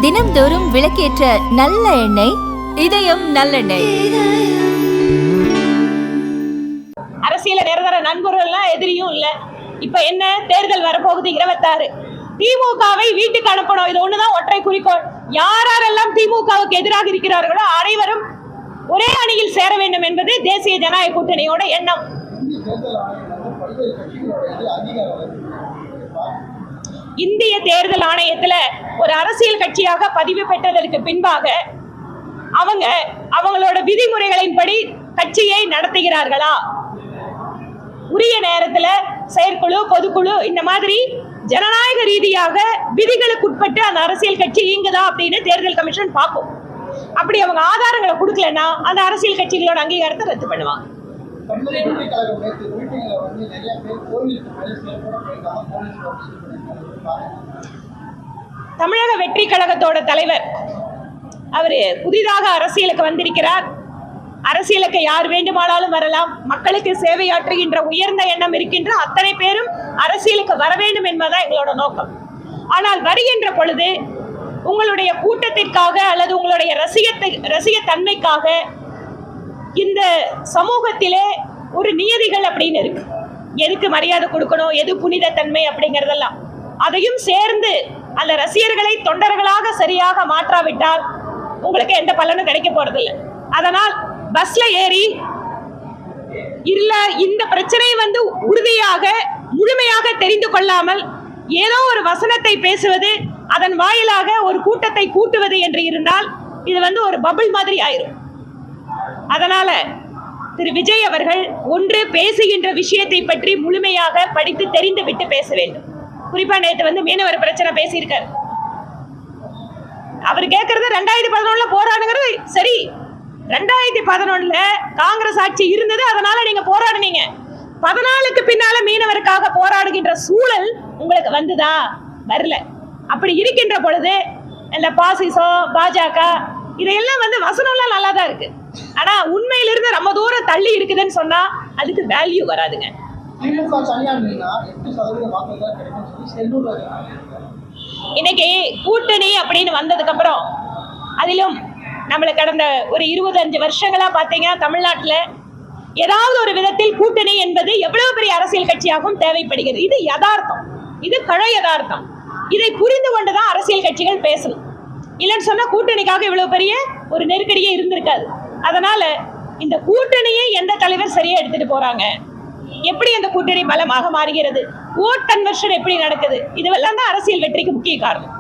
தினம்தோறும் விளக்கேற்ற நல்ல எண்ணெய் இதயம் நல்லெண்ணெய். அரசியல நிரந்தர நண்பர்கள்லாம் எதிரியும் இல்ல. இப்ப என்ன தேர்தல் வரப்போகுது 26. திமுகவை வீட்டுக்கு அனுப்பணும். இது ஒண்ணுதான் ஒற்றை குறிக்கோள். யாரெல்லாம் திமுகவுக்கு எதிராக இருக்கிறார்களோ அனைவரும் ஒரே அணியில் சேர வேண்டும் என்பது தேசிய ஜனநாயக கூட்டணியோட எண்ணம். இந்திய தேர்தல் ஆணையத்துல ஒரு அரசியல் கட்சியாக பதிவு பெற்றதற்கு பின்பாக அவங்களோட விதிமுறைகளின்படி கட்சியை நடத்துகிறார்களா? உரிய நேரத்துல செயற்குழு, பொதுக்குழு இந்த மாதிரி ஜனநாயக ரீதியாக விதிகளுக்கு உட்பட்டு அந்த அரசியல் கட்சி இயங்குதா அப்படின்னு தேர்தல் கமிஷன் பார்க்கும். அப்படி அவங்க ஆதாரங்களை கொடுக்கலன்னா அந்த அரசியல் கட்சிகளோட அங்கீகாரத்தை ரத்து பண்ணுவாங்க. தமிழக வெற்றி கழகத்தோட தலைவர் அவரு புதிதாக அரசியலுக்கு வந்திருக்கிறார். அரசியலுக்கு யார் வேண்டுமானாலும் வரலாம். மக்களுக்கு சேவையாற்றுகின்ற உயர்ந்த எண்ணம் இருக்கின்ற அத்தனை பேரும் அரசியலுக்கு வர வேண்டும் என்பதுதான் எங்களோட நோக்கம். ஆனால் வருகின்ற பொழுது உங்களுடைய கூட்டத்திற்காக அல்லது உங்களுடைய ரசிக தன்மைக்காக இந்த சமூகத்திலே ஒரு நியதிகள் அப்படின்னு இருக்கு. எதுக்கு மரியாதை கொடுக்கணும், எது புனித தன்மை அப்படிங்கறதெல்லாம் அதையும் சேர்ந்து அந்த ரசிகர்களை தொண்டர்களாக சரியாக மாற்றாவிட்டால் உங்களுக்கு எந்த பலனும் கிடைக்க போறதில்லை. அதனால் பஸ்ல ஏறி இல்ல இந்த பிரச்சனை உறுதியாக முழுமையாக தெரிந்து கொள்ளாமல் ஏதோ ஒரு வசனத்தை பேசுவது, அதன் வாயிலாக ஒரு கூட்டத்தை கூட்டுவது என்று இருந்தால் இது ஒரு பபிள் மாதிரி ஆயிரும். அதனால திரு விஜய் அவர்கள் ஒன்று பேசுகின்ற விஷயத்தை பற்றி முழுமையாக படித்து தெரிந்து விட்டு பேச வேண்டும். குறிப்பா நேற்று மீனவர் பிரச்சனை பேசியிருக்காரு. அவர் கேட்கறது 2011 போராடுங்கிறது சரி. 2011 காங்கிரஸ் ஆட்சி இருந்தது, அதனால நீங்க போராடுனீங்க. 14க்கு பின்னால மீனவருக்காக போராடுகின்ற சூழல் உங்களுக்கு வந்துதா? வரல. அப்படி இருக்கின்ற பொழுது இந்த பாசிசம், பாஜக இதையெல்லாம் வசனம்லாம் நல்லா தான் இருக்கு. ஆனா உண்மையிலிருந்து ரொம்ப தூரம் தள்ளி இருக்குதுன்னு சொன்னா அதுக்கு வேல்யூ வராதுங்க. இன்னைக்கு கூட்டணி அப்படின்னு வந்ததுக்கு அப்புறம் அதிலும் நம்மளுக்கு கடந்த ஒரு 25 வருஷங்களா பாத்தீங்கன்னா தமிழ்நாட்டில் ஏதாவது ஒரு விதத்தில் கூட்டணி என்பது எவ்வளவு பெரிய அரசியல் கட்சியாகவும் தேவைப்படுகிறது. இது யதார்த்தம், இது கழ யதார்த்தம். இதை புரிந்து கொண்டுதான் அரசியல் கட்சிகள் பேசணும். இல்லைன்னு சொன்னா கூட்டணிக்காக இவ்வளவு பெரிய ஒரு நெருக்கடியே இருந்திருக்காது. அதனால இந்த கூட்டணியை எந்த தலைவர் சரியா எடுத்துட்டு போறாங்க, எப்படி அந்த கூட்டணி பலமாக மாறுகிறது, ஓட் கன்வர்ஷன் எப்படி நடக்குது, இதுவெல்லாம் தான் அரசியல் வெற்றிக்கு முக்கிய காரணம்.